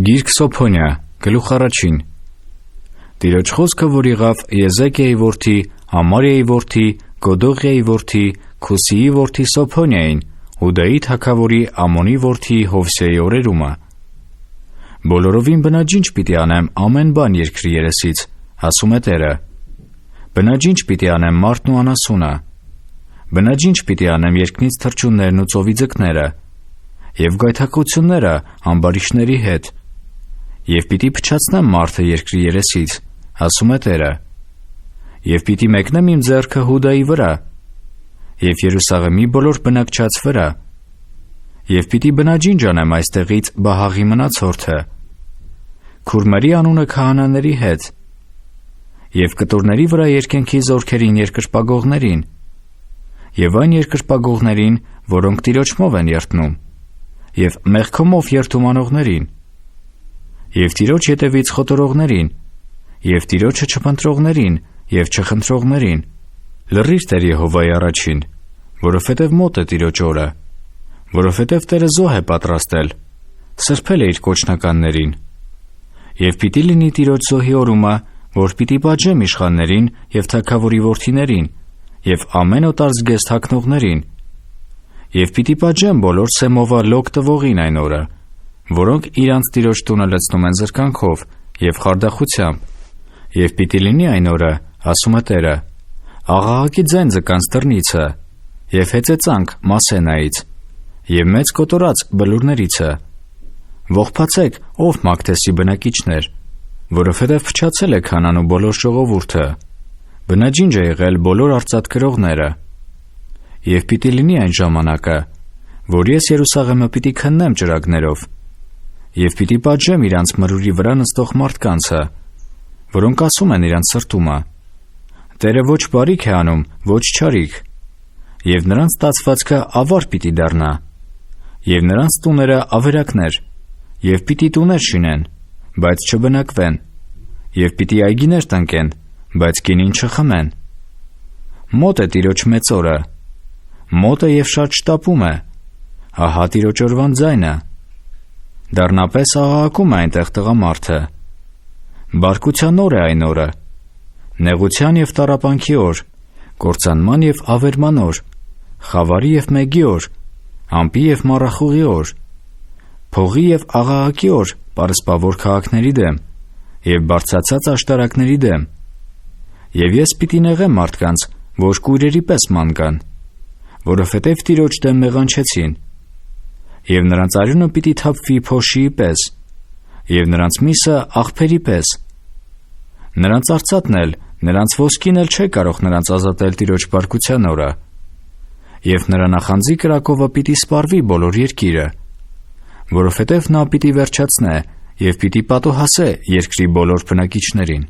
Գիրք Սոփոնյա, գլուխ առաջին։ Տիրոջ խոսքը, որ եղավ Եզեկիայի որդի, Ամարիայի որդի, Գոդողիայի որդի, Քուսիի որդի Սոփոնյային, Հուդայի թագավորի Ամոնի որդի Հովսեի օրերումը։ Բոլորովին բնաջինջ պիտի անեմ ամեն բան երկրի երեսից, ասում է Տերը։ Բնաջինջ պիտի անեմ մարդն ու անասունը։ Բնաջինջ պիտի անեմ երկնից թռչուններն ու ծովի ձկները, և գայթակղությունները ամբարիշտների հետ, և պիտի փչացնեմ մարդը երկրի երեսից, ասում է Տերը։ Եվ պիտի մեկնեմ իմ ձեռքը Հուդայի վրա, և Երուսաղեմի բոլոր բնակչած վրա, և պիտի բնաջինջ անեմ այստեղից Բահաղի մնացորդը, քուրմերի անունը քահանաների հետ, և կտորների վրա երկնքի զորքերին երկրպագողներին, և այն երկրպագողներին, որոնք տիրոջմով են երդնում, և մեղքոմով երդում անողներին, և Տիրոջ ետևից խոտորողներին, և Տիրոջը չփնտրողներին և չխնդրողներին։ Լռի՛ր Տեր Եհովայի առաջին, որովհետև մոտ է Տիրոջ օրը, որովհետև Տերը զոհ է պատրաստել, սրբել է իր կոչնականներին։ Եվ պիտի լինի Տիրոջ զոհի օրումը, որ պիտի պատժեմ իշխաններին և թագավորի որդիներին, և ամեն օտարզգեստ հագնողներին, և պիտի պատժեմ բոլոր սեմովա լոկ տվողին այն օրը, որոնք իրանց Տիրոջ տունը լցնում են զրկանքով և խարդախությամբ, և պիտի լինի այն օրը, ասում է Տերը, աղաղակի ձայն ձկանց դռնիցը, և հեծեծանք Մասենայից, և մեծ կոտորած բլուրներիցը։ Ողբացեք, ով Մագդեսի բնակիչներ, որովհետև փչացել է Քանանու բոլոր ժողովուրդը, բնաջինջ է եղել բոլոր արծաթ կրողները։ Եվ պիտի լինի այն ժամանակը, որ ես Երուսաղեմը պիտի քննեմ ճրագներով, և պիտի պատժեմ իրանց մրուրի վրա նստող մարդկանցը, որոնք ասում են իրանց սրտումը. Տերը ոչ բարիք է անում, ոչ չարիք, և նրանց ստացվածքը ավար պիտի դառնա, և նրանց տուները ավերակներ, և պիտի տուներ շինեն, բայց չբնակվեն, և պիտի այգիներ տնկեն, բայց գինին չխմեն։ Մոտ է Տիրոջ մեծ օրը, մոտ է և շատ շտապում է, ահա Տիրոջ օրվան ձայնը։ Դառնապես աղաղակում է այնտեղ տղամարդը։ Բարկության օր է այն օրը, նեղության և տառապանքի օր, կործանման և ավերման օր, խավարի և մեգի օր, ամպի և մառախուղի օր, փողի և աղաղակի օր պարսպավոր քաղաքների դեմ և բարձրացած աշտարակների դեմ։ Եվ ես պիտի նեղեմ մարդկանց, որ կույրերի պես ման գան, որովհետև Տիրոջ դեմ մեղանչեցին, և նրանց արյունը պիտի թափվի փոշիի պես, և նրանց միսը աղբերի պես։ Նրանց արծաթն էլ, նրանց ոսկին էլ չէ կարող նրանց ազատել Տիրոջ բարկության օրը, և նրա նախանձի կրակովը պիտի սպառվի բոլոր երկիրը, որովհետև նա պիտի վերջացնե և պիտի պատոհասե երկրի բոլոր բնակիչներին։